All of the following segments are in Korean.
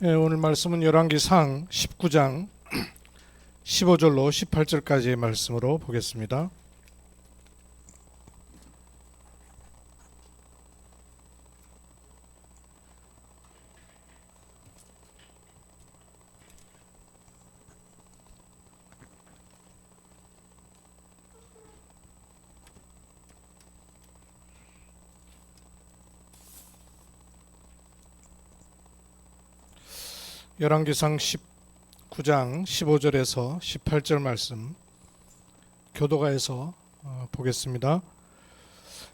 오늘 말씀은 열왕기상 19장 15절로 18절까지의 말씀으로 보겠습니다. 열왕기상 19장 15절에서 18절 말씀 교도가에서 보겠습니다.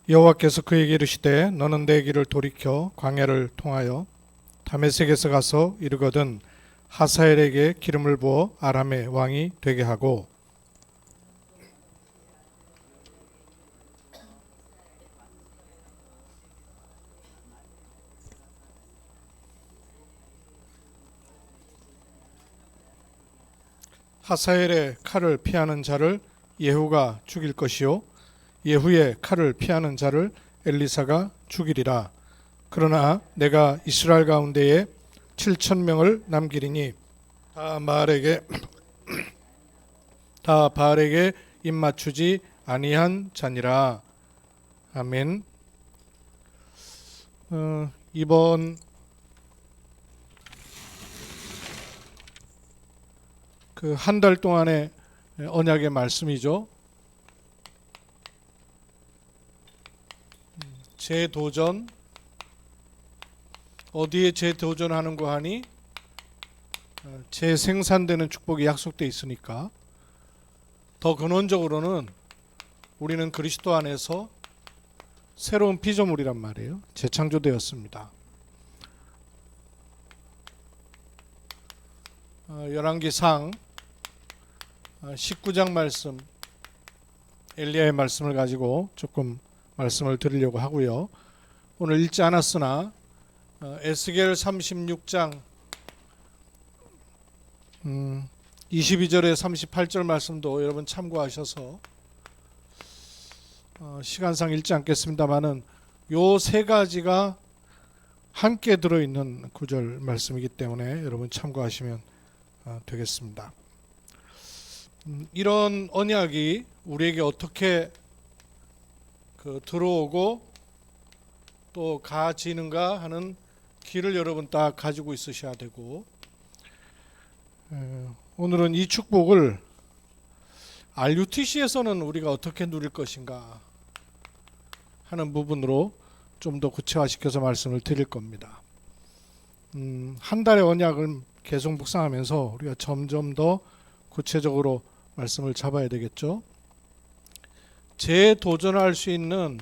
여호와께서 그에게 이르시되 너는 내 길을 돌이켜 광야를 통하여 다메섹에서 가서 이르거든 하사엘에게 기름을 부어 아람의 왕이 되게 하고 하사엘의 칼을 피하는 자를 예후가 죽일 것이요 예후의 칼을 피하는 자를 엘리사가 죽이리라. 그러나 내가 이스라엘 가운데에 7,000명을 남기리니 다 바알에게 입맞추지 아니한 자니라. 아멘. 이번 그 한 달 동안의 언약의 말씀이죠. 재도전, 어디에 재도전하는고 하니 재생산되는 축복이 약속되어 있으니까 더 근원적으로는 우리는 그리스도 안에서 새로운 피조물이란 말이에요. 재창조되었습니다. 열왕기상 19장 말씀, 엘리야의 말씀을 가지고 조금 말씀을 드리려고 하고요. 오늘 읽지 않았으나 에스겔 36장 22절에 38절 말씀도 여러분 참고하셔서 시간상 읽지 않겠습니다만은 요 세 가지가 함께 들어있는 구절 말씀이기 때문에 여러분 참고하시면 되겠습니다. 이런 언약이 우리에게 어떻게 들어오고 또 가지는가 하는 길을 여러분 딱 가지고 있으셔야 되고, 오늘은 이 축복을 RUTC에서는 우리가 어떻게 누릴 것인가 하는 부분으로 좀 더 구체화시켜서 말씀을 드릴 겁니다. 한 달의 언약을 계속 묵상하면서 우리가 점점 더 구체적으로 말씀을 잡아야 되겠죠. 재도전할 수 있는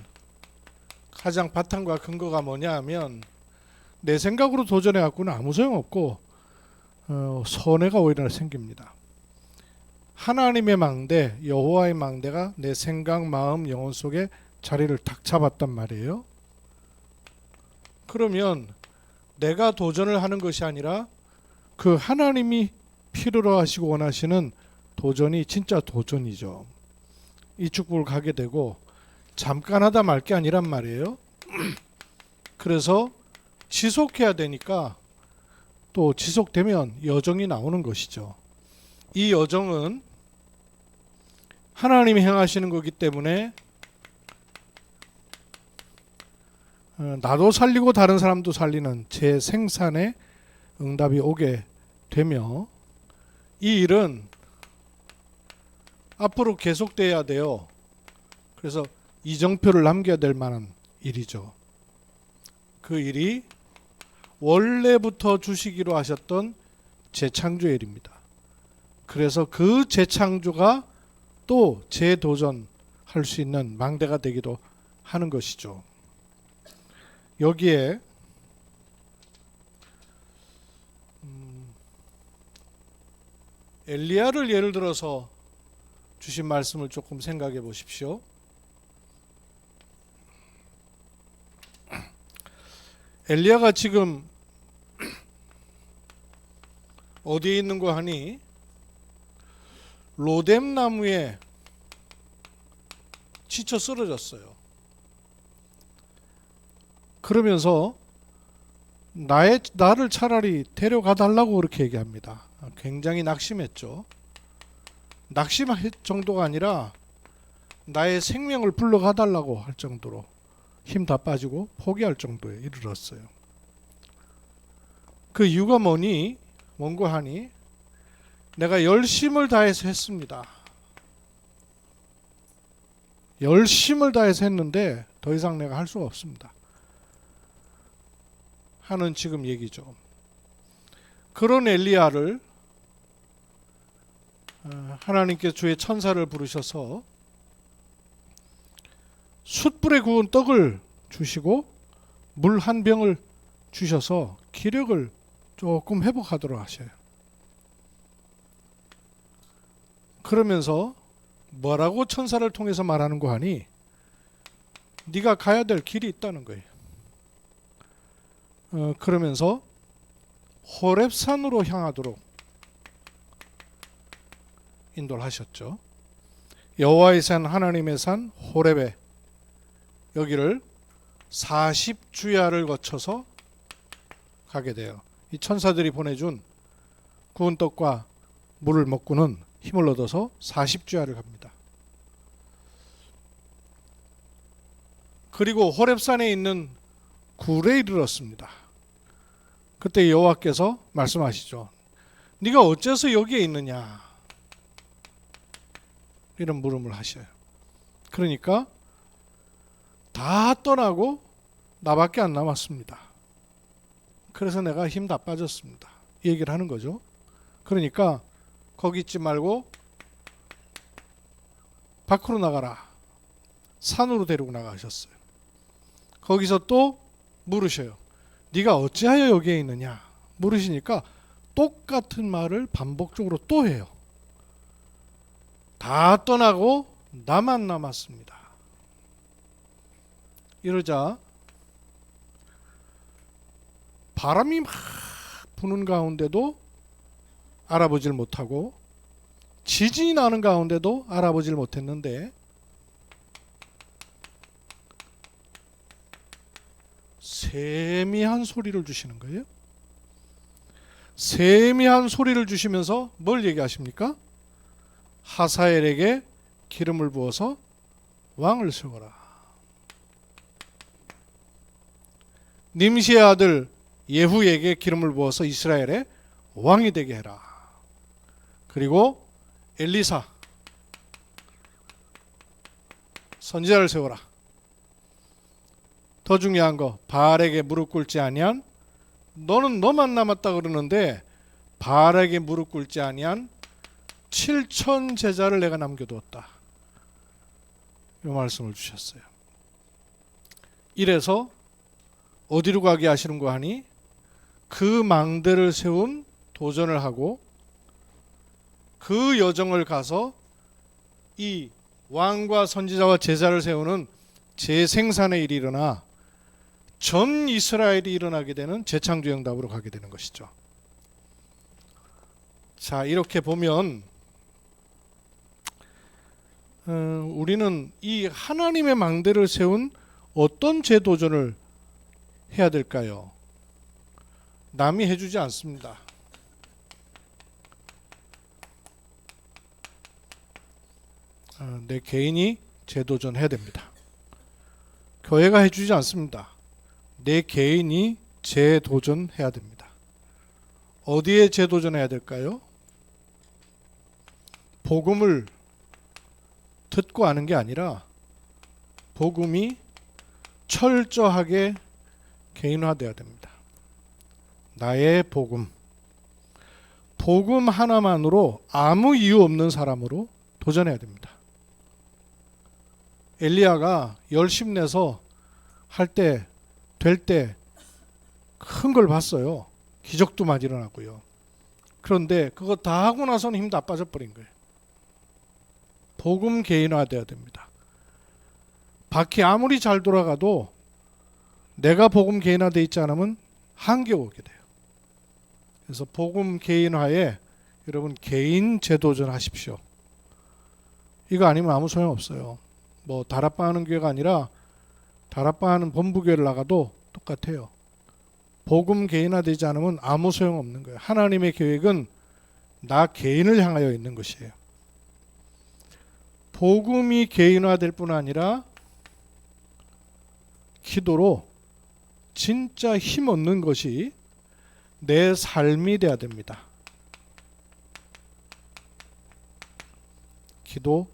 가장 바탕과 근거가 뭐냐 하면 내 생각으로 도전해 갖고는 아무 소용없고 손해가 오히려 생깁니다. 하나님의 망대, 여호와의 망대가 내 생각, 마음, 영혼 속에 자리를 탁 잡았단 말이에요. 그러면 내가 도전을 하는 것이 아니라 그 하나님이 필요로 하시고 원하시는 도전이 진짜 도전이죠. 이 축복을 가게 되고 잠깐 하다 말 게 아니란 말이에요. 그래서 지속해야 되니까 또 지속되면 여정이 나오는 것이죠. 이 여정은 하나님이 행하시는 거기 때문에 나도 살리고 다른 사람도 살리는 재생산의 응답이 오게 되며 이 일은 앞으로 계속돼야 돼요. 그래서 이정표를 남겨야 될 만한 일이죠. 그 일이 원래부터 주시기로 하셨던 재창조의 일입니다. 그래서 그 재창조가 또 재도전할 수 있는 망대가 되기도 하는 것이죠. 여기에 엘리야를 예를 들어서 주신 말씀을 조금 생각해 보십시오. 엘리야가 지금 어디에 있는 거 하니 로뎀 나무에 지쳐 쓰러졌어요. 그러면서 나를 차라리 데려가 달라고 그렇게 얘기합니다. 굉장히 낙심했죠. 낙심할 정도가 아니라 나의 생명을 불러가 달라고 할 정도로 힘 다 빠지고 포기할 정도에 이르렀어요. 그 이유가 뭔고 하니 내가 열심을 다해서 했습니다. 열심을 다해서 했는데 더 이상 내가 할 수가 없습니다 하는 지금 얘기죠. 그런 엘리야를 하나님께서 주의 천사를 부르셔서 숯불에 구운 떡을 주시고 물 한 병을 주셔서 기력을 조금 회복하도록 하셔요. 그러면서 뭐라고 천사를 통해서 말하는 거 하니 네가 가야 될 길이 있다는 거예요. 그러면서 호렙산으로 향하도록 인도를 하셨죠. 여호와의 산 하나님의 산 호렙에 여기를 40주야를 거쳐서 가게 돼요. 이 천사들이 보내준 구운 떡과 물을 먹고는 힘을 얻어서 40주야를 갑니다. 그리고 호렙산에 있는 굴에 이르렀습니다. 그때 여호와께서 말씀하시죠. 네가 어째서 여기에 있느냐 이런 물음을 하셔요. 그러니까 다 떠나고 나밖에 안 남았습니다. 그래서 내가 힘 다 빠졌습니다. 이 얘기를 하는 거죠. 그러니까 거기 있지 말고 밖으로 나가라. 산으로 데리고 나가셨어요. 거기서 또 물으셔요. 네가 어찌하여 여기에 있느냐 물으시니까 똑같은 말을 반복적으로 또 해요. 다 떠나고 나만 남았습니다. 이러자 바람이 막 부는 가운데도 알아보질 못하고 지진이 나는 가운데도 알아보질 못했는데 세미한 소리를 주시는 거예요. 세미한 소리를 주시면서 뭘 얘기하십니까? 하사엘에게 기름을 부어서 왕을 세워라. 님시의 아들 예후에게 기름을 부어서 이스라엘의 왕이 되게 해라. 그리고 엘리사 선지자를 세워라. 더 중요한 거 바알에게 무릎 꿇지 아니한 너는 너만 남았다 그러는데 바알에게 무릎 꿇지 아니한 7천 제자를 내가 남겨두었다. 이 말씀을 주셨어요. 이래서 어디로 가게 하시는 거 하니 그 망대를 세운 도전을 하고 그 여정을 가서 이 왕과 선지자와 제자를 세우는 재생산의 일이 일어나 전 이스라엘이 일어나게 되는 재창조영답으로 가게 되는 것이죠. 자, 이렇게 보면 우리는 이 하나님의 망대를 세운 어떤 재도전을 해야 될까요? 남이 해주지 않습니다. 내 개인이 재도전해야 됩니다. 교회가 해주지 않습니다. 내 개인이 재도전해야 됩니다. 어디에 재도전해야 될까요? 복음을 듣고 아는 게 아니라 복음이 철저하게 개인화되어야 됩니다. 나의 복음 하나만으로 아무 이유 없는 사람으로 도전해야 됩니다. 엘리야가 열심 내서 할 때 될 때 큰 걸 봤어요. 기적도 많이 일어났고요. 그런데 그거 다 하고 나서는 힘 다 빠져버린 거예요. 복음 개인화되어야 됩니다. 바퀴 아무리 잘 돌아가도 내가 복음 개인화되어 있지 않으면 한계 오게 돼요. 그래서 복음 개인화에 여러분 개인 재도전 하십시오. 이거 아니면 아무 소용 없어요. 뭐 다락방 하는 교회가 아니라 다락방 하는 본부교회를 나가도 똑같아요. 복음 개인화되지 않으면 아무 소용없는 거예요. 하나님의 계획은 나 개인을 향하여 있는 것이에요. 복음이 개인화될 뿐 아니라 기도로 진짜 힘 얻는 것이 내 삶이 돼야 됩니다. 기도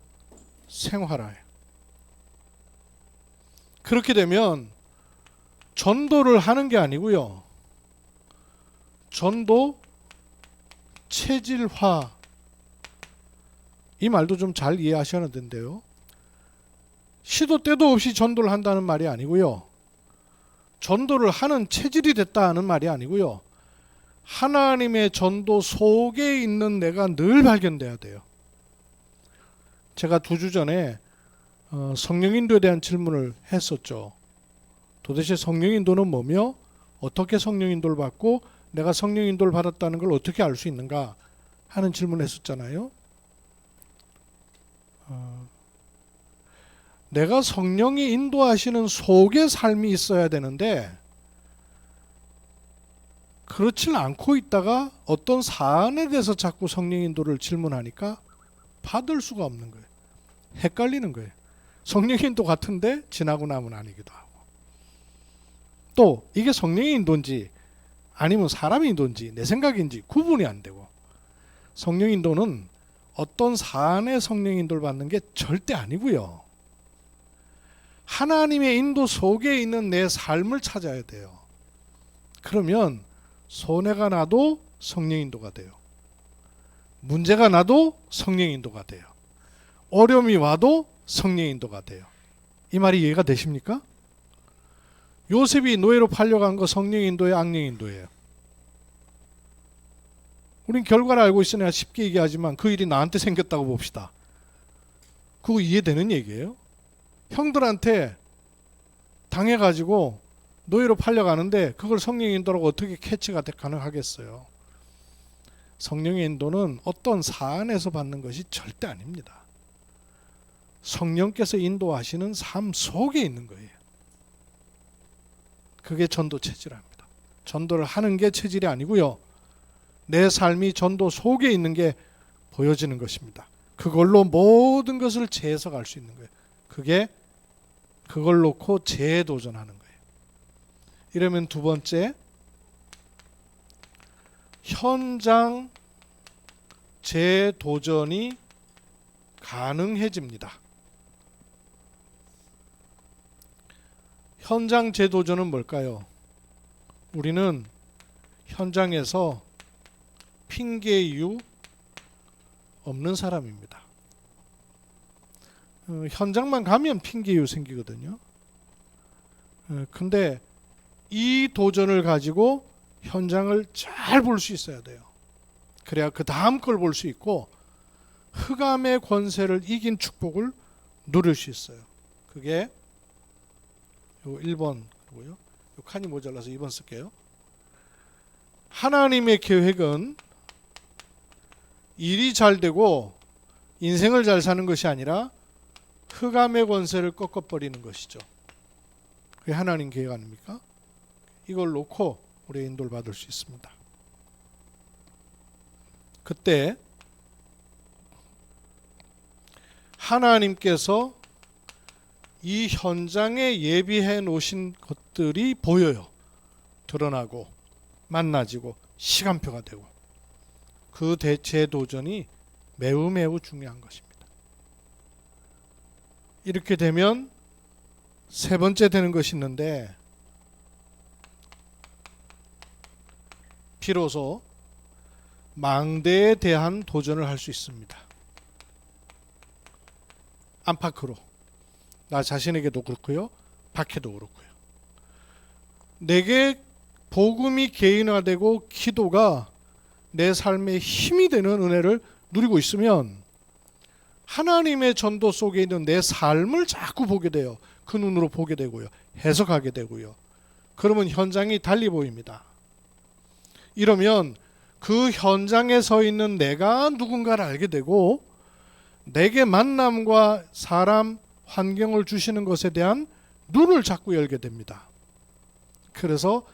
생활화예요. 그렇게 되면 전도를 하는 게 아니고요. 전도 체질화. 이 말도 좀 잘 이해하셔야 되는데요. 시도 때도 없이 전도를 한다는 말이 아니고요. 전도를 하는 체질이 됐다는 말이 아니고요. 하나님의 전도 속에 있는 내가 늘 발견돼야 돼요. 제가 2주 전에 성령인도에 대한 질문을 했었죠. 도대체 성령인도는 뭐며 어떻게 성령인도를 받고 내가 성령인도를 받았다는 걸 어떻게 알 수 있는가 하는 질문을 했었잖아요. 내가 성령이 인도하시는 속의 삶이 있어야 되는데 그렇지 않고 있다가 어떤 사안에 대해서 자꾸 성령 인도를 질문하니까 받을 수가 없는 거예요. 헷갈리는 거예요. 성령 인도 같은데 지나고 나면 아니기도 하고. 또 이게 성령의 인도인지 아니면 사람의 인도인지 내 생각인지 구분이 안 되고. 성령 인도는 어떤 사안에 성령 인도를 받는 게 절대 아니고요. 하나님의 인도 속에 있는 내 삶을 찾아야 돼요. 그러면 손해가 나도 성령 인도가 돼요. 문제가 나도 성령 인도가 돼요. 어려움이 와도 성령 인도가 돼요. 이 말이 이해가 되십니까? 요셉이 노예로 팔려간 거 성령 인도예요, 악령 인도예요? 우린 결과를 알고 있으니까 쉽게 얘기하지만 그 일이 나한테 생겼다고 봅시다. 그거 이해되는 얘기예요? 형들한테 당해가지고 노예로 팔려가는데 그걸 성령의 인도라고 어떻게 캐치가 가능하겠어요? 성령의 인도는 어떤 사안에서 받는 것이 절대 아닙니다. 성령께서 인도하시는 삶 속에 있는 거예요. 그게 전도 체질입니다. 전도를 하는 게 체질이 아니고요. 내 삶이 전도 속에 있는 게 보여지는 것입니다. 그걸로 모든 것을 재해석할 수 있는 거예요. 그걸 놓고 재도전하는 거예요. 이러면 2번째, 현장 재도전이 가능해집니다. 현장 재도전은 뭘까요? 우리는 현장에서 핑계 이유 없는 사람입니다. 현장만 가면 핑계 이유 생기거든요. 근데 이 도전을 가지고 현장을 잘 볼 수 있어야 돼요. 그래야 그 다음 걸 볼 수 있고 흑암의 권세를 이긴 축복을 누릴 수 있어요. 그게 요 1번이고요. 요 칸이 모자라서 2번 쓸게요. 하나님의 계획은 일이 잘 되고 인생을 잘 사는 것이 아니라 흑암의 권세를 꺾어버리는 것이죠. 그게 하나님 계획 아닙니까? 이걸 놓고 우리 인도를 받을 수 있습니다. 그때 하나님께서 이 현장에 예비해 놓으신 것들이 보여요. 드러나고 만나지고 시간표가 되고 그 대체 도전이 매우 매우 중요한 것입니다. 이렇게 되면 3번째 되는 것이 있는데 비로소 망대에 대한 도전을 할 수 있습니다. 안팎으로 나 자신에게도 그렇고요. 밖에도 그렇고요. 내게 복음이 개인화되고 기도가 내 삶의 힘이 되는 은혜를 누리고 있으면 하나님의 전도 속에 있는 내 삶을 자꾸 보게 돼요. 그 눈으로 보게 되고요. 해석하게 되고요. 그러면 현장이 달리 보입니다. 이러면 그 현장에 서 있는 내가 누군가를 알게 되고 내게 만남과 사람, 환경을 주시는 것에 대한 눈을 자꾸 열게 됩니다. 그래서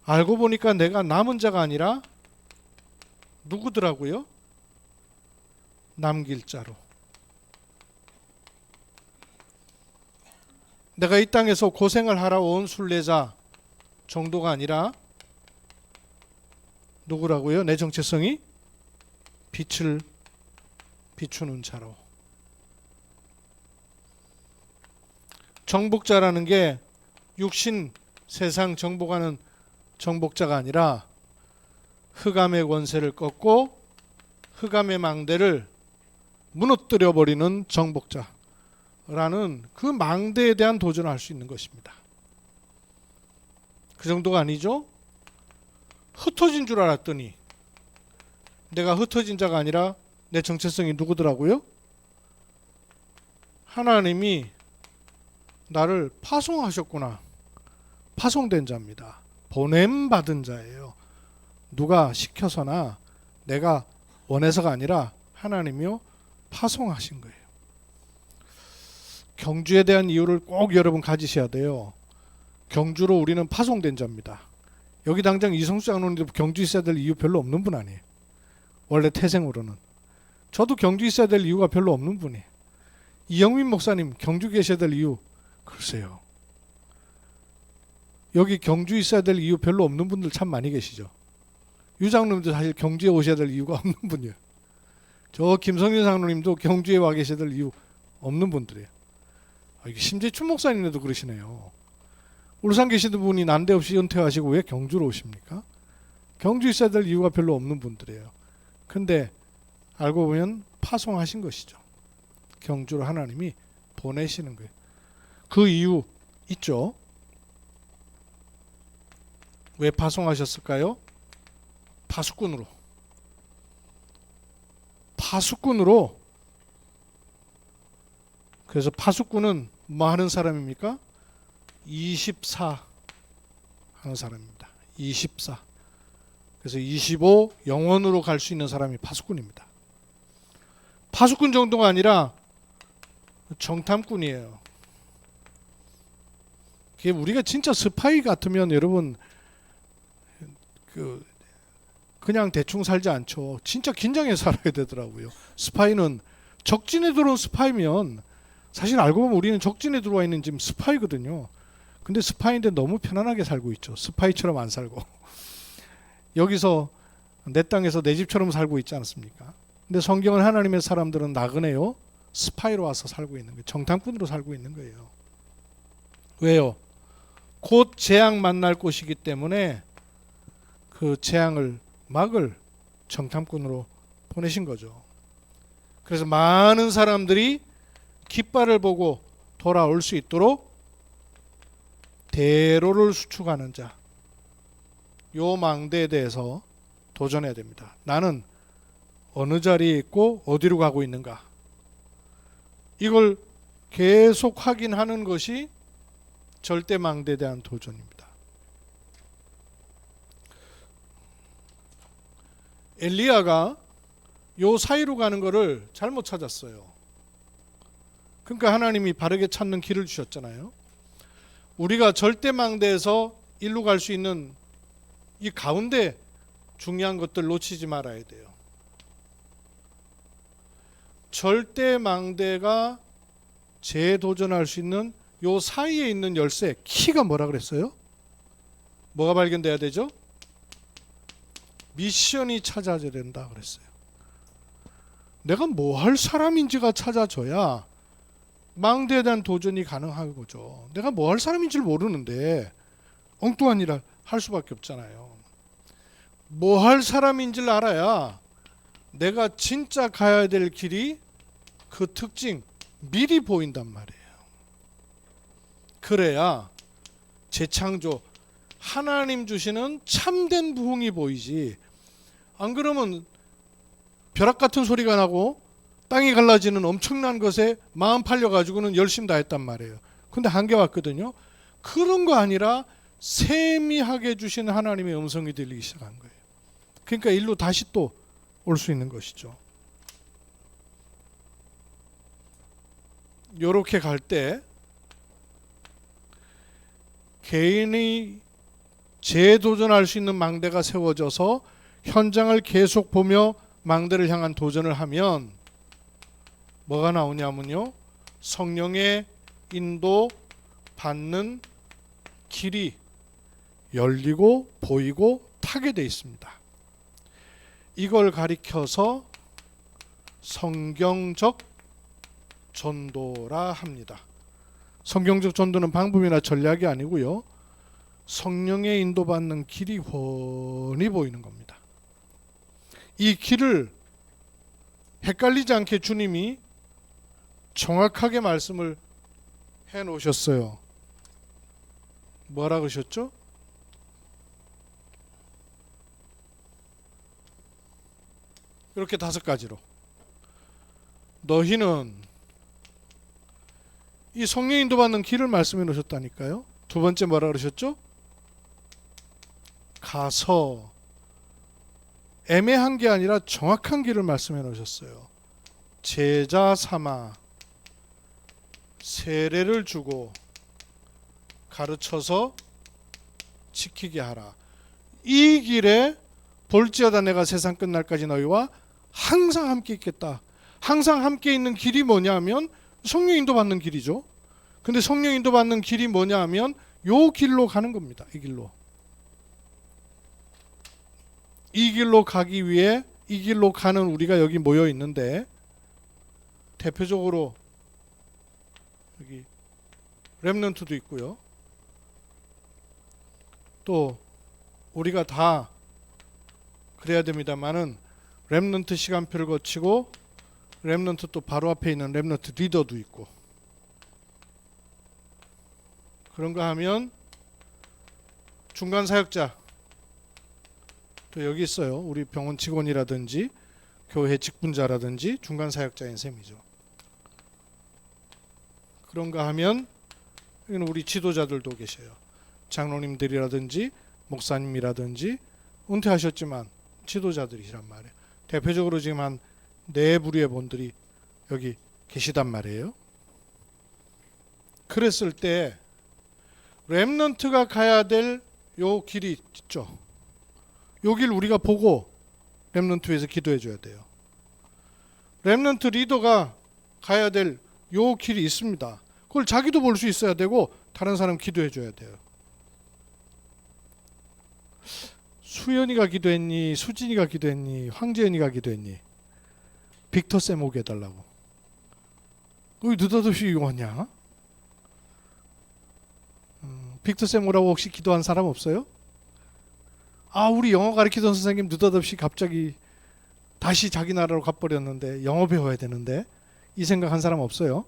알고 보니까 내가 남은 자가 아니라 누구더라고요? 남길 자로. 내가 이 땅에서 고생을 하러 온 순례자 정도가 아니라 누구라고요? 내 정체성이 빛을 비추는 자로. 정복자라는 게 육신 세상 정복하는 정복자가 아니라 흑암의 권세를 꺾고 흑암의 망대를 무너뜨려 버리는 정복자라는 그 망대에 대한 도전을 할 수 있는 것입니다. 그 정도가 아니죠? 흩어진 줄 알았더니 내가 흩어진 자가 아니라 내 정체성이 누구더라고요? 하나님이 나를 파송하셨구나. 파송된 자입니다. 보냄받은 자예요. 누가 시켜서나 내가 원해서가 아니라 하나님이요 파송하신 거예요. 경주에 대한 이유를 꼭 여러분 가지셔야 돼요. 경주로 우리는 파송된 자입니다. 여기 당장 이성수 장로님도 경주 있어야 될 이유 별로 없는 분 아니에요. 원래 태생으로는. 저도 경주 있어야 될 이유가 별로 없는 분이에요. 이영민 목사님 경주 계셔야 될 이유 글쎄요. 여기 경주 있어야 될 이유 별로 없는 분들 참 많이 계시죠. 유 장로님도 사실 경주에 오셔야 될 이유가 없는 분이에요. 저 김성윤 장로님도 경주에 와 계셔야 될 이유 없는 분들이에요. 심재춘 목사님도 그러시네요. 울산 계시던 분이 난데없이 은퇴하시고 왜 경주로 오십니까? 경주 있어야 될 이유가 별로 없는 분들이에요. 근데 알고 보면 파송하신 것이죠. 경주로 하나님이 보내시는 거예요. 그 이유 있죠. 왜 파송하셨을까요? 파수꾼으로. 파수꾼으로. 그래서 파수꾼은 뭐 하는 사람입니까? 24 하는 사람입니다. 24. 그래서 25 영원으로 갈 수 있는 사람이 파수꾼입니다. 파수꾼 정도가 아니라 정탐꾼이에요. 우리가 진짜 스파이 같으면 여러분 그냥 대충 살지 않죠. 진짜 긴장해 살아야 되더라고요. 스파이는 적진에 들어온 스파이면 사실 알고 보면 우리는 적진에 들어와 있는 지금 스파이거든요. 근데 스파이인데 너무 편안하게 살고 있죠. 스파이처럼 안 살고. 여기서 내 땅에서 내 집처럼 살고 있지 않습니까? 근데 성경은 하나님의 사람들은 나그네요. 스파이로 와서 살고 있는 거예요. 정탐꾼으로 살고 있는 거예요. 왜요? 곧 재앙 만날 곳이기 때문에 그 재앙을 막을 정탐꾼으로 보내신 거죠. 그래서 많은 사람들이 깃발을 보고 돌아올 수 있도록 대로를 수축하는 자, 요 망대에 대해서 도전해야 됩니다. 나는 어느 자리에 있고 어디로 가고 있는가, 이걸 계속 확인하는 것이 절대 망대에 대한 도전입니다. 엘리야가 요 사이로 가는 것을 잘못 찾았어요. 그러니까 하나님이 바르게 찾는 길을 주셨잖아요. 우리가 절대 망대에서 일로 갈 수 있는 이 가운데 중요한 것들 놓치지 말아야 돼요. 절대 망대가 재도전할 수 있는 요 사이에 있는 열쇠, 키가 뭐라 그랬어요? 뭐가 발견돼야 되죠? 미션이 찾아져야 된다 그랬어요. 내가 뭐 할 사람인지가 찾아져야 망대에 대한 도전이 가능한 거죠. 내가 뭐 할 사람인지를 모르는데 엉뚱한 일을 할 수밖에 없잖아요. 뭐 할 사람인지를 알아야 내가 진짜 가야 될 길이 그 특징 미리 보인단 말이에요. 그래야 재창조 하나님 주시는 참된 부흥이 보이지. 안 그러면 벼락 같은 소리가 나고 땅이 갈라지는 엄청난 것에 마음 팔려가지고는 열심히 다 했단 말이에요. 근데 한계 왔거든요. 그런 거 아니라 세미하게 주신 하나님의 음성이 들리기 시작한 거예요. 그러니까 일로 다시 또 올 수 있는 것이죠. 요렇게 갈 때 개인의 재도전할 수 있는 망대가 세워져서 현장을 계속 보며 망대를 향한 도전을 하면 뭐가 나오냐면요, 성령의 인도 받는 길이 열리고 보이고 타게 돼 있습니다. 이걸 가리켜서 성경적 전도라 합니다. 성경적 전도는 방법이나 전략이 아니고요, 성령의 인도받는 길이 훤히 보이는 겁니다. 이 길을 헷갈리지 않게 주님이 정확하게 말씀을 해 놓으셨어요. 뭐라 그러셨죠? 이렇게 5가지로. 너희는, 이 성령 인도받는 길을 말씀해 놓으셨다니까요. 두 번째 뭐라 그러셨죠? 가서, 애매한 게 아니라 정확한 길을 말씀해 놓으셨어요. 제자 삼아 세례를 주고 가르쳐서 지키게 하라. 이 길에 볼지어다 내가 세상 끝날까지 너희와 항상 함께 있겠다. 항상 함께 있는 길이 뭐냐면 성령 인도받는 길이죠. 근데 성령 인도받는 길이 뭐냐면 요 길로 가는 겁니다. 이 길로. 이 길로 가기 위해 이 길로 가는 우리가 여기 모여 있는데, 대표적으로 여기 렘넌트도 있고요. 또 우리가 다 그래야 됩니다만은 렘넌트 시간표를 거치고 렘넌트 또 바로 앞에 있는 렘넌트 리더도 있고, 그런가 하면 중간 사역자 또 여기 있어요. 우리 병원 직원이라든지 교회 직분자라든지 중간 사역자인 셈이죠. 그런가 하면 여기는 우리 지도자들도 계셔요. 장로님들이라든지 목사님이라든지 은퇴하셨지만 지도자들이란 말이에요. 대표적으로 지금 한 4부류의 분들이 여기 계시단 말이에요. 그랬을 때 렘넌트가 가야 될 요 길이 있죠. 요 길 우리가 보고 렘넌트 위해서 기도해 줘야 돼요. 렘넌트 리더가 가야 될 요 길이 있습니다. 그걸 자기도 볼 수 있어야 되고 다른 사람 기도해 줘야 돼요. 수연이가 기도했니? 수진이가 기도했니? 황재연이가 기도했니? 빅터쌤 오게 해달라고. 왜 느닷없이 왔냐? 빅터쌤 오라고 혹시 기도한 사람 없어요? 아, 우리 영어 가르치던 선생님 느닷없이 갑자기 다시 자기 나라로 가버렸는데 영어 배워야 되는데, 이 생각한 사람 없어요?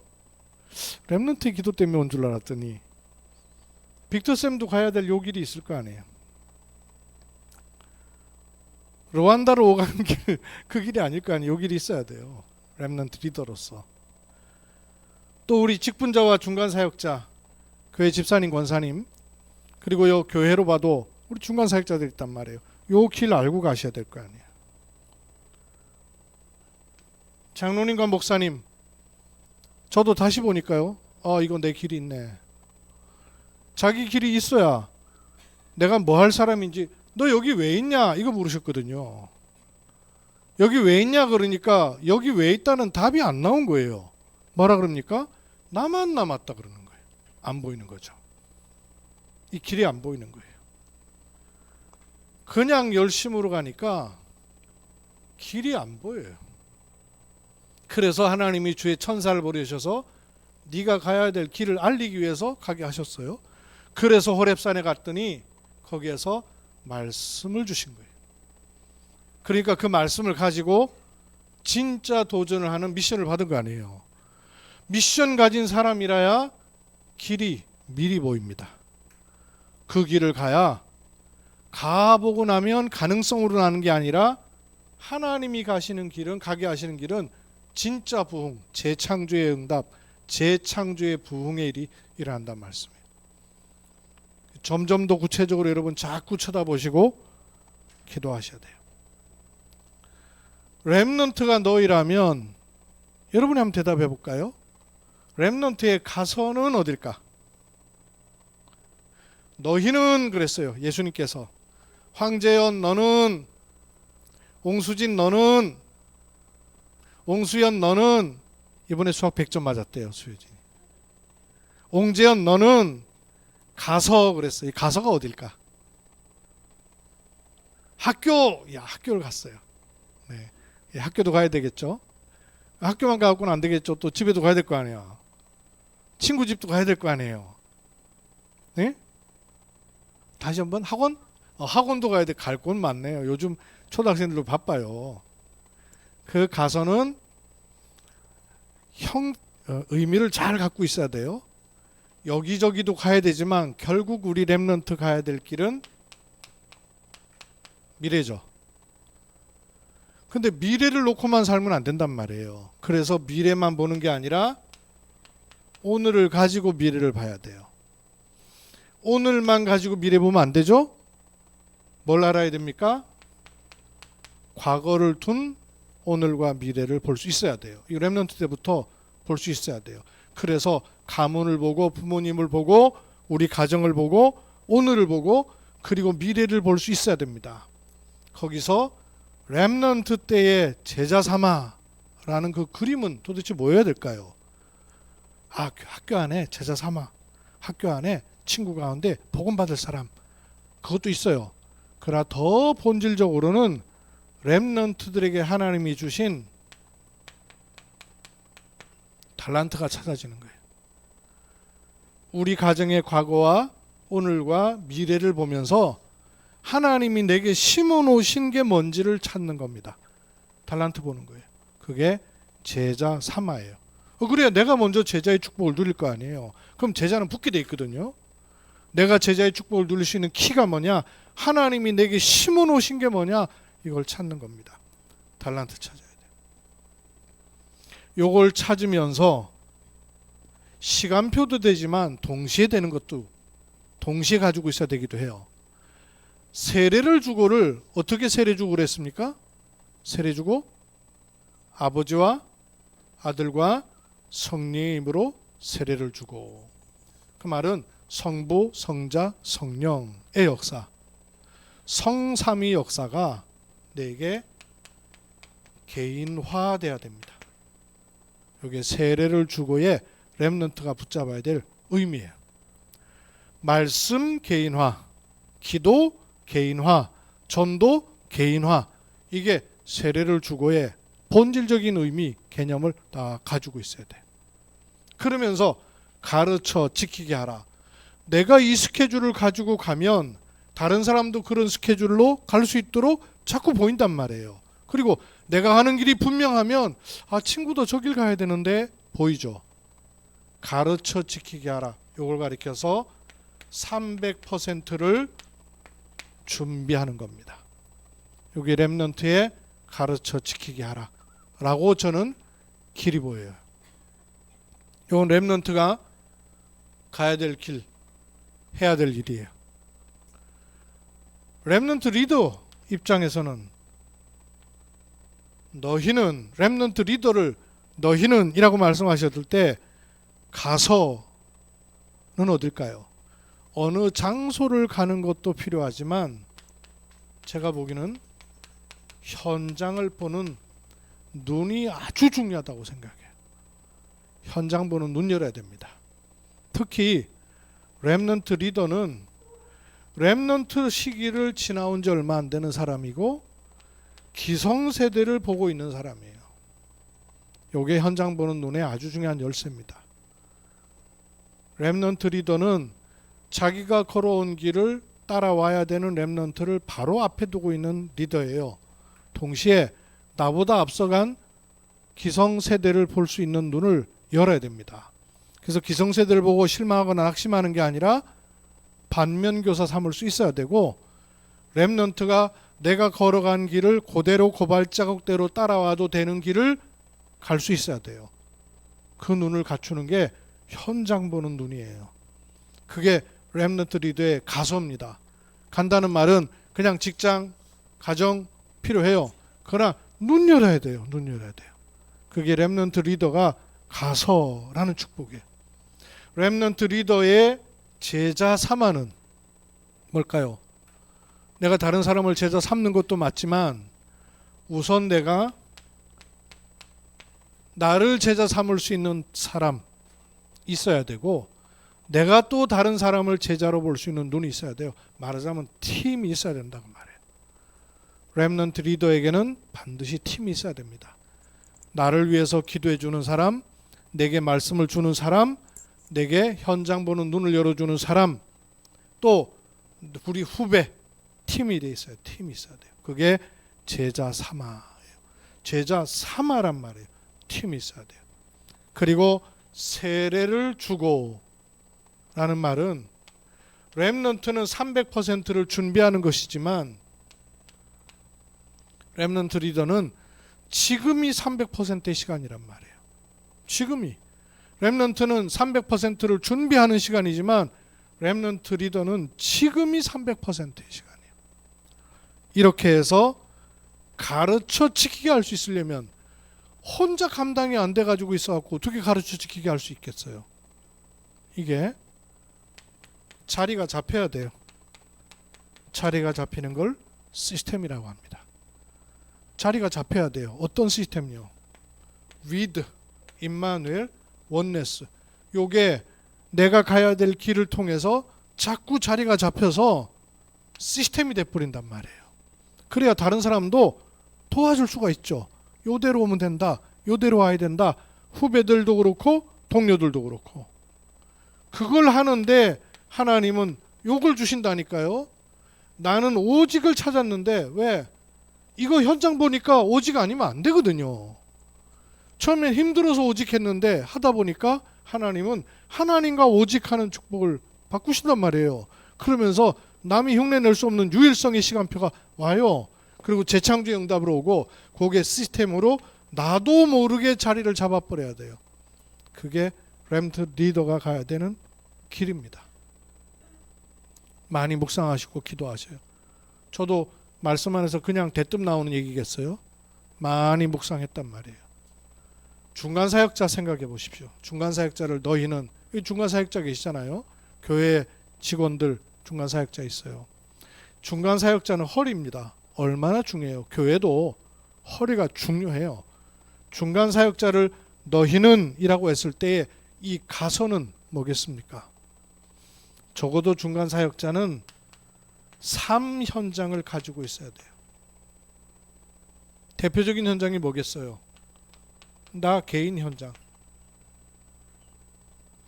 렘넌트의 기도 때문에 온 줄 알았더니 빅터쌤도 가야 될 요 길이 있을 거 아니에요. 르완다로 오가는 길, 그 길이 아닐 거 아니에요. 요 길이 있어야 돼요. 렘넌트 리더로서. 또 우리 직분자와 중간 사역자, 교회 집사님, 권사님, 그리고 요 교회로 봐도 우리 중간 사역자들 있단 말이에요. 요 길 알고 가셔야 될 거 아니에요. 장로님과 목사님, 저도 다시 보니까요, 이거 내 길이 있네. 자기 길이 있어야 내가 뭐 할 사람인지, 너 여기 왜 있냐? 이거 물으셨거든요. 여기 왜 있냐? 그러니까 여기 왜 있다는 답이 안 나온 거예요. 뭐라 그럽니까? 나만 남았다 그러는 거예요. 안 보이는 거죠. 이 길이 안 보이는 거예요. 그냥 열심으로 가니까 길이 안 보여요. 그래서 하나님이 주의 천사를 보내셔서 네가 가야 될 길을 알리기 위해서 가게 하셨어요. 그래서 호렙산에 갔더니 거기에서 말씀을 주신 거예요. 그러니까 그 말씀을 가지고 진짜 도전을 하는 미션을 받은 거 아니에요. 미션 가진 사람이라야 길이 미리 보입니다. 그 길을 가야 가보고 나면 가능성으로 나는 게 아니라 하나님이 가시는 길은, 가게 하시는 길은 진짜 부흥, 재창조의 응답, 재창조의 부흥의 일이 일어난단 말씀이에요. 점점 더 구체적으로 여러분 자꾸 쳐다보시고 기도하셔야 돼요. 렘넌트가 너희라면, 여러분이 한번 대답해 볼까요? 렘넌트의 가서는 어딜까? 너희는 그랬어요. 예수님께서. 황재현 너는, 옹수진 너는, 옹수연 너는, 이번에 수학 100점 맞았대요. 수효진이. 옹재현 너는 가서 그랬어요. 이 가서가 어딜까? 학교. 야, 학교를 갔어요. 네. 학교도 가야 되겠죠. 학교만 가고는 안 되겠죠. 또 집에도 가야 될 거 아니에요. 친구 집도 가야 될 거 아니에요. 네? 다시 한번 학원? 학원도 가야 돼. 갈 곳 많네요. 요즘 초등학생들도 바빠요. 그 가서는 의미를 잘 갖고 있어야 돼요. 여기저기도 가야 되지만 결국 우리 렘넌트 가야 될 길은 미래죠. 근데 미래를 놓고만 살면 안 된단 말이에요. 그래서 미래만 보는 게 아니라 오늘을 가지고 미래를 봐야 돼요. 오늘만 가지고 미래 보면 안 되죠? 뭘 알아야 됩니까? 과거를 둔 오늘과 미래를 볼 수 있어야 돼요. 이 렘넌트 때부터 볼 수 있어야 돼요. 그래서 가문을 보고 부모님을 보고 우리 가정을 보고 오늘을 보고 그리고 미래를 볼 수 있어야 됩니다. 거기서 렘넌트 때의 제자 삼아라는 그 그림은 도대체 뭐여야 될까요? 학교 안에 제자 삼아, 학교 안에 친구 가운데 복음 받을 사람, 그것도 있어요. 그러나 더 본질적으로는 렘넌트들에게 하나님이 주신 달란트가 찾아지는 거예요. 우리 가정의 과거와 오늘과 미래를 보면서 하나님이 내게 심어 놓으신 게 뭔지를 찾는 겁니다. 달란트 보는 거예요. 그게 제자 삼아예요. 그래야 내가 먼저 제자의 축복을 누릴 거 아니에요. 그럼 제자는 붙게 돼 있거든요. 내가 제자의 축복을 누릴 수 있는 키가 뭐냐? 하나님이 내게 심어 놓으신 게 뭐냐? 이걸 찾는 겁니다. 달란트 찾아야 돼요. 요걸 찾으면서 시간표도 되지만 동시에 되는 것도 동시에 가지고 있어야 되기도 해요. 세례를 주고를 어떻게 세례 주고 그랬습니까? 세례 주고 아버지와 아들과 성령의 힘으로 세례를 주고, 그 말은 성부, 성자, 성령의 역사, 성삼위 역사가 내게 개인화돼야 됩니다. 이게 세례를 주고의 렘넌트가 붙잡아야 될 의미예요. 말씀 개인화, 기도 개인화, 전도 개인화, 이게 세례를 주고의 본질적인 의미, 개념을 다 가지고 있어야 돼. 그러면서 가르쳐 지키게 하라. 내가 이 스케줄을 가지고 가면 다른 사람도 그런 스케줄로 갈 수 있도록 자꾸 보인단 말이에요. 그리고 내가 가는 길이 분명하면 친구도 저 길 가야 되는데 보이죠. 가르쳐 지키게 하라. 이걸 가리켜서 300%를 준비하는 겁니다. 여기 렘넌트에 가르쳐 지키게 하라 라고 저는 길이 보여요. 이건 렘넌트가 가야 될 길, 해야 될 일이에요. 렘넌트 리더 입장에서는 너희는, 렘넌트 리더를 너희는 이라고 말씀하셨을 때 가서는 어딜까요? 어느 장소를 가는 것도 필요하지만 제가 보기에는 현장을 보는 눈이 아주 중요하다고 생각해요. 현장 보는 눈 열어야 됩니다. 특히 렘넌트 리더는 렘넌트 시기를 지나온 지 얼마 안 되는 사람이고 기성세대를 보고 있는 사람이에요. 이게 현장 보는 눈의 아주 중요한 열쇠입니다. 렘넌트 리더는 자기가 걸어온 길을 따라와야 되는 렘넌트를 바로 앞에 두고 있는 리더예요. 동시에 나보다 앞서간 기성세대를 볼 수 있는 눈을 열어야 됩니다. 그래서 기성세대를 보고 실망하거나 낙심하는 게 아니라 반면교사 삼을 수 있어야 되고, 렘넌트가 내가 걸어간 길을 그대로 고발자국대로 따라와도 되는 길을 갈 수 있어야 돼요. 그 눈을 갖추는 게 현장 보는 눈이에요. 그게 렘넌트 리더의 가서입니다. 간다는 말은 그냥 직장, 가정 필요해요. 그러나 눈 열어야 돼요. 눈 열어야 돼요. 그게 렘넌트 리더가 가서라는 축복이에요. 렘넌트 리더의 제자 삼아는 뭘까요? 내가 다른 사람을 제자 삼는 것도 맞지만 우선 내가 나를 제자 삼을 수 있는 사람 있어야 되고, 내가 또 다른 사람을 제자로 볼 수 있는 눈이 있어야 돼요. 말하자면 팀이 있어야 된다고 말해요. 렘넌트 리더에게는 반드시 팀이 있어야 됩니다. 나를 위해서 기도해 주는 사람, 내게 말씀을 주는 사람, 내게 현장 보는 눈을 열어주는 사람, 또 우리 후배, 팀이 돼 있어요. 팀이 있어야 돼요. 그게 제자 삼아예요. 제자 삼아란 말이에요. 팀이 있어야 돼요. 그리고 세례를 주고 라는 말은 렘넌트는 300%를 준비하는 것이지만 렘넌트 리더는 지금이 300%의 시간이란 말이에요. 지금이. 렘넌트는 300%를 준비하는 시간이지만 렘넌트 리더는 지금이 300%의 시간이에요. 이렇게 해서 가르쳐 지키게 할 수 있으려면 혼자 감당이 안 돼가지고 있어갖고 어떻게 가르쳐 지키게 할 수 있겠어요? 이게 자리가 잡혀야 돼요. 자리가 잡히는 걸 시스템이라고 합니다. 자리가 잡혀야 돼요. 어떤 시스템이요? with, 임마누엘, 원네스. 요게 내가 가야 될 길을 통해서 자꾸 자리가 잡혀서 시스템이 돼버린단 말이에요. 그래야 다른 사람도 도와줄 수가 있죠. 요대로 오면 된다. 요대로 와야 된다. 후배들도 그렇고 동료들도 그렇고. 그걸 하는데 하나님은 욕을 주신다니까요. 나는 오직을 찾았는데 왜? 이거 현장 보니까 오직 아니면 안 되거든요. 처음엔 힘들어서 오직했는데 하다 보니까 하나님은 하나님과 오직하는 축복을 바꾸신단 말이에요. 그러면서 남이 흉내낼 수 없는 유일성의 시간표가 와요. 그리고 재창조의 응답으로 오고 그게 시스템으로 나도 모르게 자리를 잡아버려야 돼요. 그게 렘넌트 리더가 가야 되는 길입니다. 많이 묵상하시고 기도하세요. 저도 말씀 안에서 그냥 대뜸 나오는 얘기겠어요? 많이 묵상했단 말이에요. 중간 사역자 생각해 보십시오. 중간 사역자를 너희는, 중간 사역자 계시잖아요. 교회 직원들 중간 사역자 있어요. 중간 사역자는 허리입니다. 얼마나 중요해요. 교회도 허리가 중요해요. 중간 사역자를 너희는 이라고 했을 때에 이 가서는 뭐겠습니까? 적어도 중간 사역자는 삶 현장을 가지고 있어야 돼요. 대표적인 현장이 뭐겠어요? 나 개인 현장,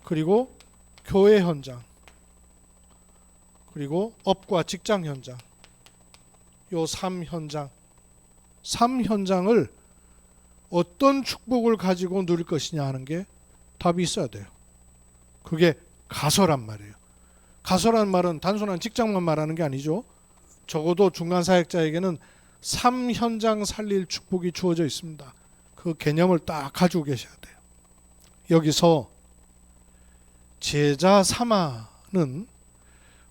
그리고 교회 현장, 그리고 업과 직장 현장. 요 삶 현장을 어떤 축복을 가지고 누릴 것이냐 하는 게 답이 있어야 돼요. 그게 가서란 말이에요. 가서란 말은 단순한 직장만 말하는 게 아니죠. 적어도 중간 사역자에게는 삶 현장 살릴 축복이 주어져 있습니다. 그 개념을 딱 가지고 계셔야 돼요. 여기서 제자 삼아는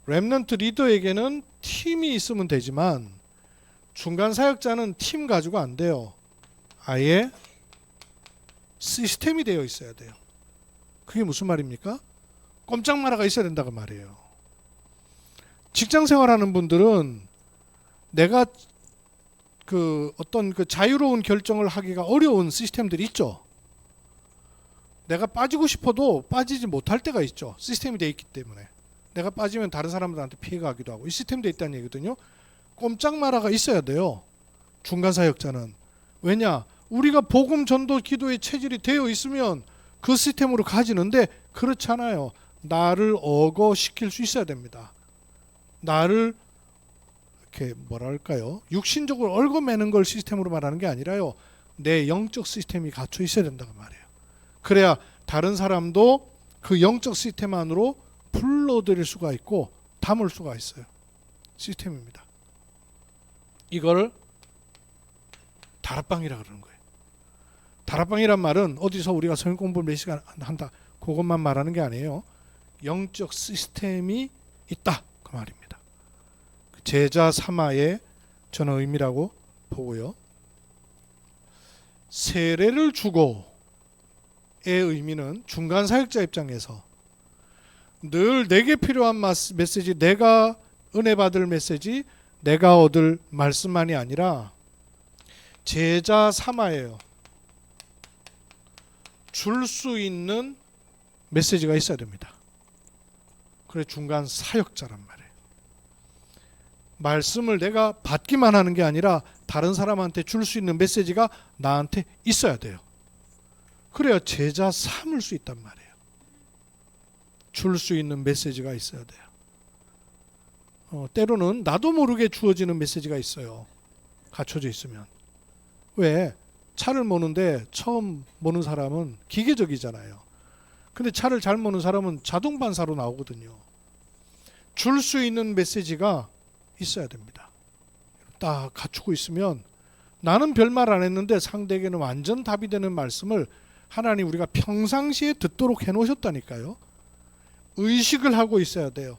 렘넌트 리더에게는 팀이 있으면 되지만 중간 사역자는 팀 가지고 안 돼요. 아예 시스템이 되어 있어야 돼요. 그게 무슨 말입니까? 꼼짝 마라가 있어야 된다고 말이에요. 직장 생활하는 분들은 내가 어떤 자유로운 결정을 하기가 어려운 시스템들이 있죠. 내가 빠지고 싶어도 빠지지 못할 때가 있죠. 시스템이 되어 있기 때문에. 내가 빠지면 다른 사람들한테 피해가 가기도 하고 이 시스템이 되어 있다는 얘기거든요. 꼼짝 마라가 있어야 돼요. 중간 사역자는. 왜냐? 우리가 복음 전도 기도의 체질이 되어 있으면 그 시스템으로 가지는데 그렇지 않아요. 나를 억어시킬 수 있어야 됩니다. 나를 이렇게 뭐랄까요? 육신적으로 얽어매는 걸 시스템으로 말하는 게 아니라요. 내 영적 시스템이 갖춰 있어야 된다고 말해요. 그래야 다른 사람도 그 영적 시스템 안으로 불러들일 수가 있고 담을 수가 있어요. 시스템입니다. 이걸 다락방이라 그러는 거예요. 다락방이란 말은 어디서 우리가 성경 공부를 몇 시간 한다 그것만 말하는 게 아니에요. 영적 시스템이 있다 그 말입니다. 제자 삼아의 저는 의미라고 보고요. 세례를 주고의 의미는 중간 사역자 입장에서 늘 내게 필요한 메시지, 내가 은혜 받을 메시지, 내가 얻을 말씀만이 아니라 제자 삼아예요. 줄 수 있는 메시지가 있어야 됩니다. 그래 중간 사역자란 말이에요. 말씀을 내가 받기만 하는 게 아니라 다른 사람한테 줄 수 있는 메시지가 나한테 있어야 돼요. 그래야 제자 삼을 수 있단 말이에요. 줄 수 있는 메시지가 있어야 돼요. 때로는 나도 모르게 주어지는 메시지가 있어요. 갖춰져 있으면. 왜? 차를 모는데 처음 모는 사람은 기계적이잖아요. 근데 차를 잘 모는 사람은 자동 반사로 나오거든요. 줄 수 있는 메시지가 있어야 됩니다. 딱 갖추고 있으면 나는 별말 안 했는데 상대에게는 완전 답이 되는 말씀을 하나님 우리가 평상시에 듣도록 해놓으셨다니까요. 의식을 하고 있어야 돼요.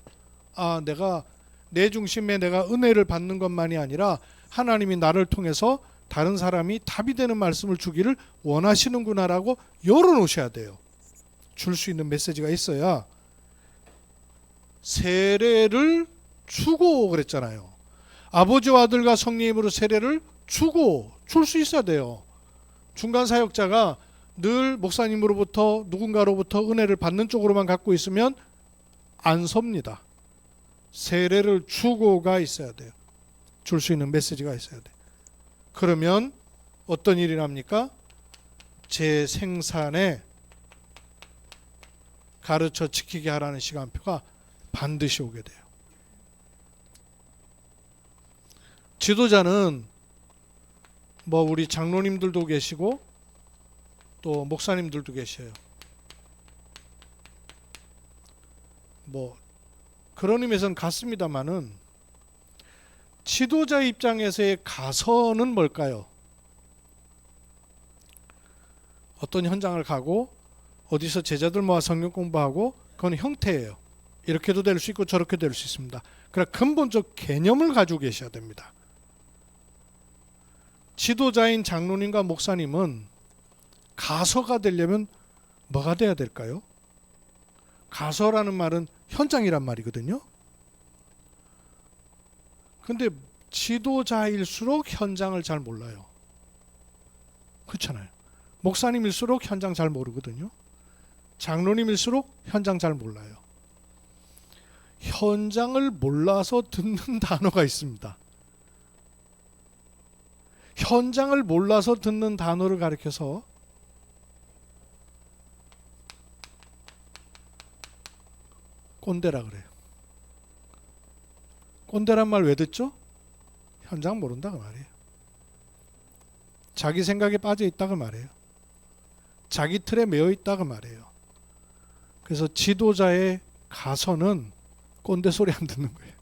아, 내가 내 중심에 내가 은혜를 받는 것만이 아니라 하나님이 나를 통해서 다른 사람이 답이 되는 말씀을 주기를 원하시는구나라고 열어놓으셔야 돼요. 줄 수 있는 메시지가 있어야. 세례를 주고 그랬잖아요. 아버지와 아들과 성령님으로 세례를 주고 줄 수 있어야 돼요. 중간 사역자가 늘 목사님으로부터 누군가로부터 은혜를 받는 쪽으로만 갖고 있으면 안 섭니다. 세례를 주고가 있어야 돼요. 줄 수 있는 메시지가 있어야 돼요. 그러면 어떤 일이 납니까? 제 생산에 가르쳐 지키게 하라는 시간표가 반드시 오게 돼요. 지도자는 뭐 우리 장로님들도 계시고 또 목사님들도 계셔요. 뭐 그런 의미에서는 같습니다만은 지도자 입장에서의 가서는 뭘까요? 어떤 현장을 가고 어디서 제자들 모아 성경 공부하고 그건 형태예요. 이렇게도 될 수 있고 저렇게 될 수 있습니다. 그러나 근본적 개념을 가지고 계셔야 됩니다. 지도자인 장로님과 목사님은 가서가 되려면 뭐가 돼야 될까요? 가서라는 말은 현장이란 말이거든요. 근데 지도자일수록 현장을 잘 몰라요. 그렇잖아요. 목사님일수록 현장 잘 모르거든요. 장로님일수록 현장 잘 몰라요. 현장을 몰라서 듣는 단어가 있습니다. 현장을 몰라서 듣는 단어를 가리켜서 꼰대라 그래요. 꼰대란 말 왜 듣죠? 현장 모른다 그 말이에요. 자기 생각에 빠져 있다 그 말이에요. 자기 틀에 매여 있다 그 말이에요. 그래서 지도자의 가서는 꼰대 소리 안 듣는 거예요.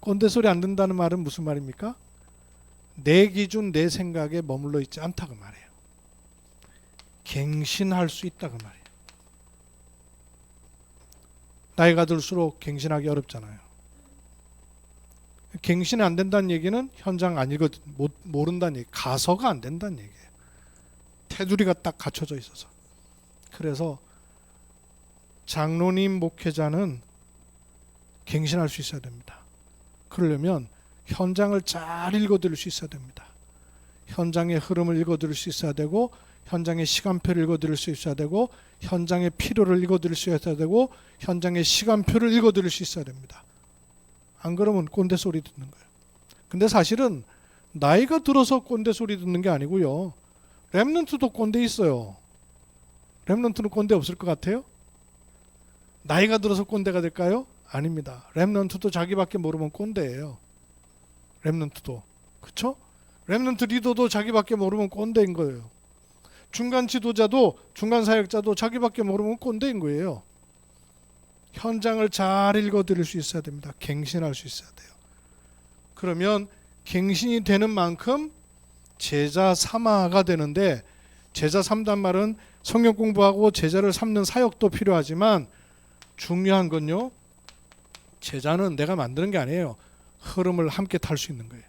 꼰대 소리 안 듣는다는 말은 무슨 말입니까? 내 기준 내 생각에 머물러 있지 않다 그 말이에요. 갱신할 수 있다 그 말이에요. 나이가 들수록 갱신하기 어렵잖아요. 갱신이 안 된다는 얘기는 현장 안 읽어 모른다는 얘기, 가서가 안 된다는 얘기예요. 테두리가 딱 갖춰져 있어서. 그래서 장로님 목회자는 갱신할 수 있어야 됩니다. 그러려면 현장을 잘 읽어드릴 수 있어야 됩니다. 현장의 흐름을 읽어드릴 수 있어야 되고, 현장의 시간표를 읽어드릴 수 있어야 되고, 현장의 필요를 읽어드릴 수 있어야 되고, 현장의 시간표를 읽어드릴 수 있어야 됩니다. 안 그러면 꼰대 소리 듣는 거예요. 근데 사실은 나이가 들어서 꼰대 소리 듣는 게 아니고요. 렘넌트도 꼰대 있어요. 렘넌트는 꼰대 없을 것 같아요? 나이가 들어서 꼰대가 될까요? 아닙니다. 렘넌트도 자기밖에 모르면 꼰대예요. 렘넌트도. 그렇죠? 렘넌트 리더도 자기밖에 모르면 꼰대인 거예요. 중간 지도자도 중간 사역자도 자기밖에 모르면 꼰대인 거예요. 현장을 잘 읽어드릴 수 있어야 됩니다. 갱신할 수 있어야 돼요. 그러면 갱신이 되는 만큼 제자 삼아가 되는데, 제자 삼단 말은 성경 공부하고 제자를 삼는 사역도 필요하지만 중요한 건요, 제자는 내가 만드는 게 아니에요. 흐름을 함께 탈 수 있는 거예요.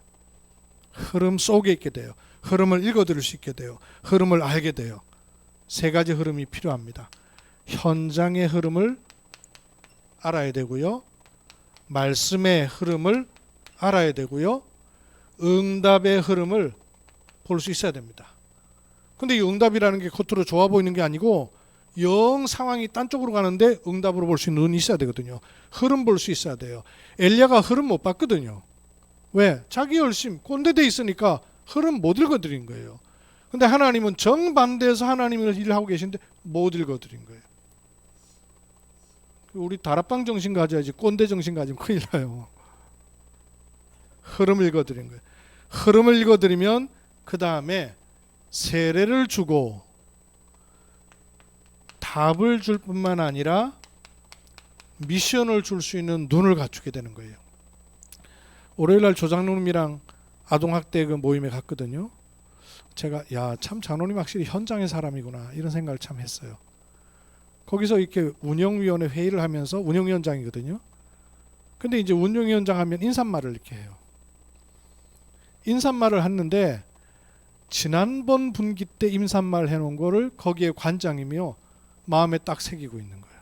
흐름 속에 있게 돼요. 흐름을 읽어드릴 수 있게 돼요. 흐름을 알게 돼요. 세 가지 흐름이 필요합니다. 현장의 흐름을 알아야 되고요. 말씀의 흐름을 알아야 되고요. 응답의 흐름을 볼 수 있어야 됩니다. 근데 이 응답이라는 게 겉으로 좋아 보이는 게 아니고 영 상황이 딴 쪽으로 가는데 응답으로 볼 수 있는 눈이 있어야 되거든요. 흐름 볼 수 있어야 돼요. 엘리야가 흐름 못 봤거든요. 왜? 자기 열심 꼰대돼 있으니까 흐름 못 읽어드린 거예요. 근데 하나님은 정반대에서 하나님을 일을 하고 계신데 못 읽어드린 거예요. 우리 다락방 정신 가져야지 꼰대 정신 가지면 큰일 나요. 흐름 읽어드린 거예요. 흐름을 읽어드리면 그 다음에 세례를 주고 답을 줄 뿐만 아니라 미션을 줄 수 있는 눈을 갖추게 되는 거예요. 월요일날 조장로님이랑 아동학대 그 모임에 갔거든요. 제가 참 장로님 확실히 현장의 사람이구나 이런 생각을 참 했어요. 거기서 이렇게 운영위원회 회의를 하면서 운영위원장이거든요. 근데 이제 운영위원장 하면 인사말을 이렇게 해요. 인사말을 했는데 지난번 분기 때 인사말 해놓은 거를 거기에 관장이며 마음에 딱 새기고 있는 거예요.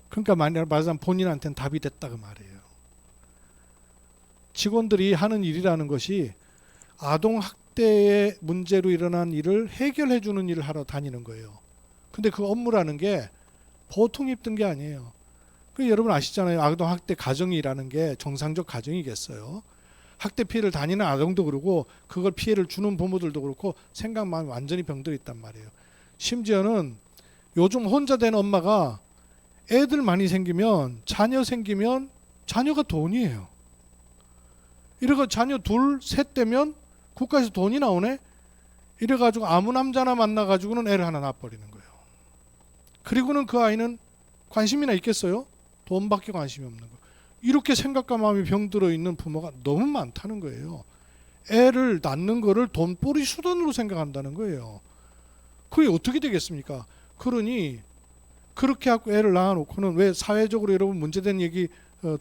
그러니까 말하자면 본인한테는 답이 됐다 그 말이에요. 직원들이 하는 일이라는 것이 아동학대의 문제로 일어난 일을 해결해 주는 일을 하러 다니는 거예요. 근데 그 업무라는 게 보통 힘든 게 아니에요. 여러분 아시잖아요. 아동학대 가정이라는 게 정상적 가정이겠어요. 학대 피해를 다니는 아동도 그렇고 그걸 피해를 주는 부모들도 그렇고 생각만 완전히 병들어 있단 말이에요. 심지어는 요즘 혼자 된 엄마가 애들 많이 생기면 자녀 생기면 자녀가 돈이에요. 이래가 자녀 둘, 셋 되면 국가에서 돈이 나오네. 이래가지고 아무 남자나 만나가지고는 애를 하나 낳아버리는 거예요. 그리고는 그 아이는 관심이나 있겠어요? 돈밖에 관심이 없는 거예요. 이렇게 생각과 마음이 병들어 있는 부모가 너무 많다는 거예요. 애를 낳는 거를 돈벌이 수단으로 생각한다는 거예요. 그게 어떻게 되겠습니까? 그러니 그렇게 하고 애를 낳아놓고는 왜 사회적으로 여러분 문제된 얘기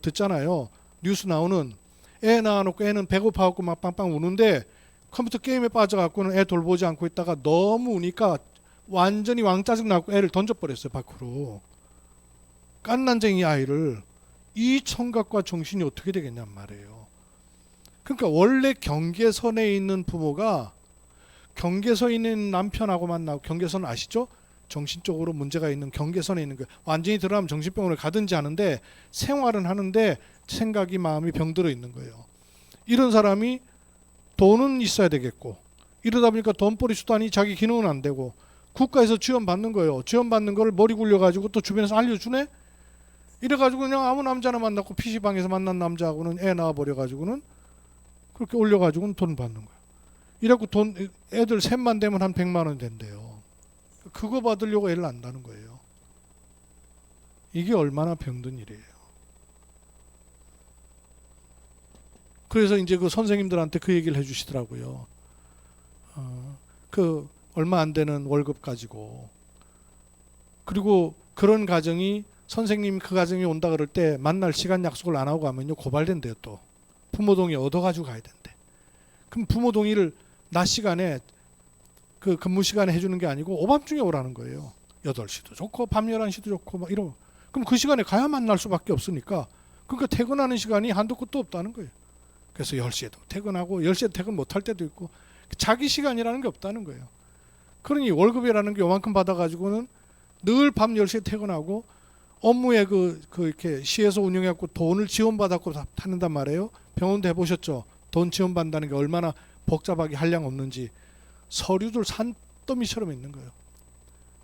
듣잖아요. 뉴스 나오는 애 낳아놓고 애는 배고파갖고 막 빵빵 우는데 컴퓨터 게임에 빠져갖고는 애 돌보지 않고 있다가 너무 우니까 완전히 왕짜증 나고 애를 던져버렸어요 밖으로. 깐난쟁이 아이를. 이 청각과 정신이 어떻게 되겠냔 말이에요. 그러니까 원래 경계선에 있는 부모가 경계선에 있는 남편하고 만나고, 경계선 아시죠? 정신적으로 문제가 있는 경계선에 있는 거예요. 완전히 들어가면 정신병원을 가든지 하는데 생활은 하는데 생각이 마음이 병들어 있는 거예요. 이런 사람이 돈은 있어야 되겠고, 이러다 보니까 돈벌이 수단이 자기 기능은 안 되고 국가에서 지원받는 거예요. 지원받는 걸 머리 굴려가지고 또 주변에서 알려주네? 이래가지고 그냥 아무 남자나 만났고 PC방에서 만난 남자하고는 애 낳아버려가지고는 그렇게 올려가지고는 돈 받는 거예요. 이래갖고 돈, 애들 셋만 되면 한 100만 원 된대요. 그거 받으려고 애를 낳는다는 거예요. 이게 얼마나 병든 일이에요. 그래서 이제 그 선생님들한테 그 얘기를 해주시더라고요. 그 얼마 안 되는 월급 가지고, 그리고 그런 가정이 선생님 그 가정이 온다 그럴 때 만날 시간 약속을 안 하고 가면요 고발된대요. 또 부모 동의 얻어가지고 가야 된대. 그럼 부모 동의를 낮 시간에 그 근무 시간에 해주는 게 아니고 오밤중에 오라는 거예요. 8시도 좋고 밤 11시도 좋고 막 이런. 그럼 그 시간에 가야 만날 수밖에 없으니까, 그러니까 퇴근하는 시간이 한도 끝도 없다는 거예요. 그래서 10시에도 퇴근하고 10시에 퇴근 못할 때도 있고 자기 시간이라는 게 없다는 거예요. 그러니 월급이라는 게 요만큼 받아가지고는 늘 밤 10시에 퇴근하고 업무에 이렇게 시에서 운영해갖고 돈을 지원받았고 타는단 말이에요. 병원도 해보셨죠? 돈 지원받는다는 게 얼마나 복잡하게 한량 없는지. 서류들 산더미처럼 있는 거예요.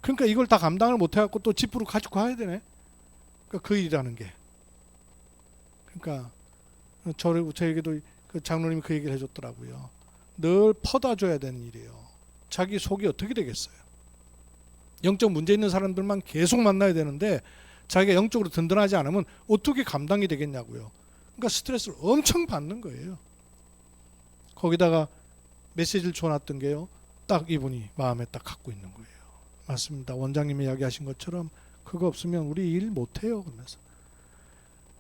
그러니까 이걸 다 감당을 못해갖고 또 집으로 가지고 가야 되네. 그러니까 그 일이라는 게. 그러니까 저에게도 그 장로님이 그 얘기를 해줬더라고요. 늘 퍼다 줘야 되는 일이에요. 자기 속이 어떻게 되겠어요? 영적 문제 있는 사람들만 계속 만나야 되는데 자기가 영적으로 든든하지 않으면 어떻게 감당이 되겠냐고요. 그러니까 스트레스를 엄청 받는 거예요. 거기다가 메시지를 줘놨던 게요, 딱 이분이 마음에 딱 갖고 있는 거예요. 맞습니다. 원장님이 이야기하신 것처럼 그거 없으면 우리 일 못해요. 그러면서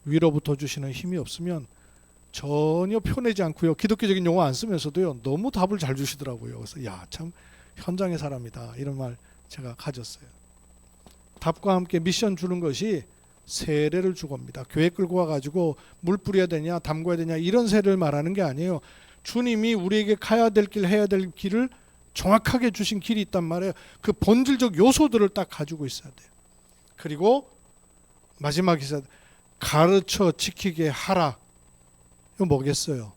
위로부터 주시는 힘이 없으면 전혀 표내지 않고요, 기독교적인 용어 안 쓰면서도요 너무 답을 잘 주시더라고요. 그래서 야, 참 현장의 사람이다 이런 말 제가 가졌어요. 답과 함께 미션 주는 것이 세례를 주고옵니다. 교회 끌고 와가지고 물 뿌려야 되냐 담궈야 되냐 이런 세례를 말하는 게 아니에요. 주님이 우리에게 가야 될 길 해야 될 길을 정확하게 주신 길이 있단 말이에요. 그 본질적 요소들을 딱 가지고 있어야 돼요. 그리고 마지막에 가르쳐 지키게 하라. 이거 뭐겠어요?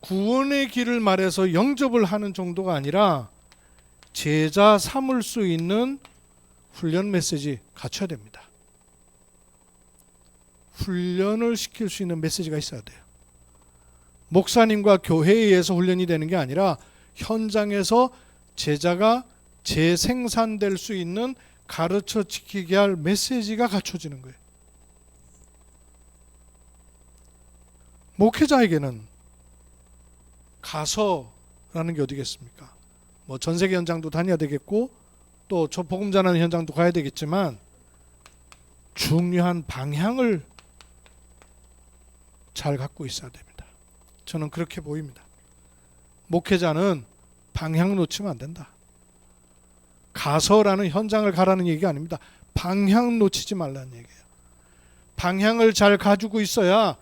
구원의 길을 말해서 영접을 하는 정도가 아니라 제자 삼을 수 있는 훈련 메시지 갖춰야 됩니다. 훈련을 시킬 수 있는 메시지가 있어야 돼요. 목사님과 교회에 의해서 훈련이 되는 게 아니라 현장에서 제자가 재생산될 수 있는 가르쳐 지키게 할 메시지가 갖춰지는 거예요. 목회자에게는 가서라는 게 어디겠습니까? 뭐 전세계 현장도 다녀야 되겠고 또 저 복음 전하는 현장도 가야 되겠지만 중요한 방향을 잘 갖고 있어야 됩니다. 저는 그렇게 보입니다. 목회자는 방향 놓치면 안 된다. 가서라는 현장을 가라는 얘기가 아닙니다. 방향 놓치지 말라는 얘기예요. 방향을 잘 가지고 있어야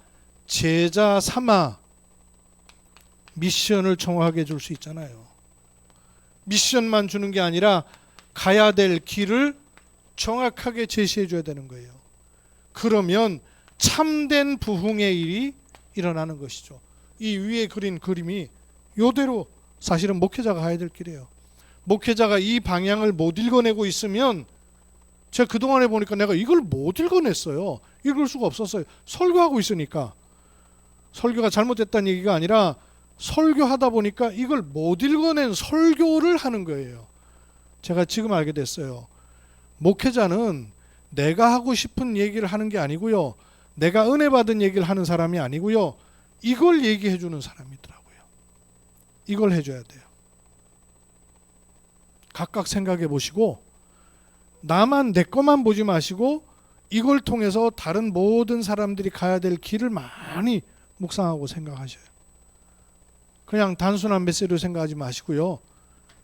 제자 삼아 미션을 정확하게 해줄 수 있잖아요. 미션만 주는 게 아니라 가야 될 길을 정확하게 제시해 줘야 되는 거예요. 그러면 참된 부흥의 일이 일어나는 것이죠. 이 위에 그린 그림이 이대로 사실은 목회자가 가야 될 길이에요. 목회자가 이 방향을 못 읽어내고 있으면 제가 그동안에 보니까 내가 이걸 못 읽어냈어요. 읽을 수가 없었어요. 설교하고 있으니까. 설교가 잘못됐다는 얘기가 아니라 설교하다 보니까 이걸 못 읽어낸 설교를 하는 거예요. 제가 지금 알게 됐어요. 목회자는 내가 하고 싶은 얘기를 하는 게 아니고요. 내가 은혜 받은 얘기를 하는 사람이 아니고요. 이걸 얘기해 주는 사람이더라고요. 이걸 해줘야 돼요. 각각 생각해 보시고 나만 내 것만 보지 마시고 이걸 통해서 다른 모든 사람들이 가야 될 길을 많이 묵상하고 생각하셔요. 그냥 단순한 메시지로 생각하지 마시고요.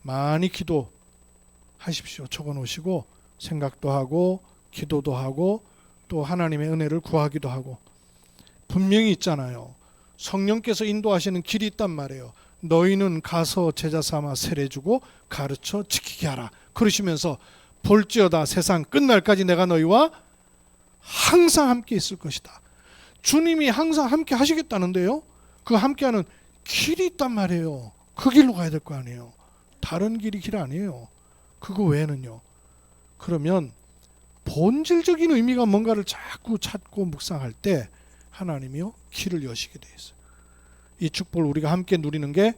많이 기도하십시오. 적어놓으시고 생각도 하고 기도도 하고 또 하나님의 은혜를 구하기도 하고 분명히 있잖아요. 성령께서 인도하시는 길이 있단 말이에요. 너희는 가서 제자 삼아 세례주고 가르쳐 지키게 하라. 그러시면서 볼지어다 세상 끝날까지 내가 너희와 항상 함께 있을 것이다. 주님이 항상 함께 하시겠다는데요. 그 함께하는 길이 있단 말이에요. 그 길로 가야 될 거 아니에요. 다른 길이 길 아니에요. 그거 외에는요. 그러면 본질적인 의미가 뭔가를 자꾸 찾고 묵상할 때 하나님이요 길을 여시게 돼 있어요. 이 축복을 우리가 함께 누리는 게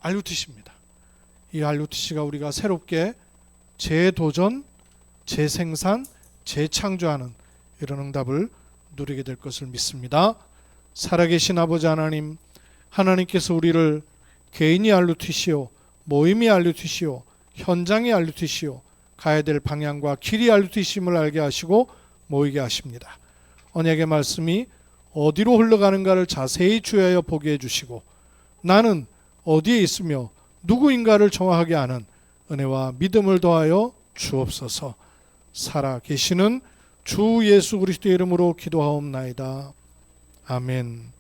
RUTC입니다. 이 RUTC가 우리가 새롭게 재도전, 재생산, 재창조하는 이런 응답을 누리게 될 것을 믿습니다. 살아계신 아버지 하나님, 하나님께서 우리를 개인이 RUTC요, 모임이 RUTC요, 현장이 RUTC요, 가야 될 방향과 길이 RUTC임을 알게 하시고 모이게 하십니다. 언약의 말씀이 어디로 흘러가는가를 자세히 주의하여 보게 해주시고 나는 어디에 있으며 누구인가를 정확하게 아는 은혜와 믿음을 더하여 주옵소서. 살아계시는 주 예수 그리스도의 이름으로 기도하옵나이다. 아멘.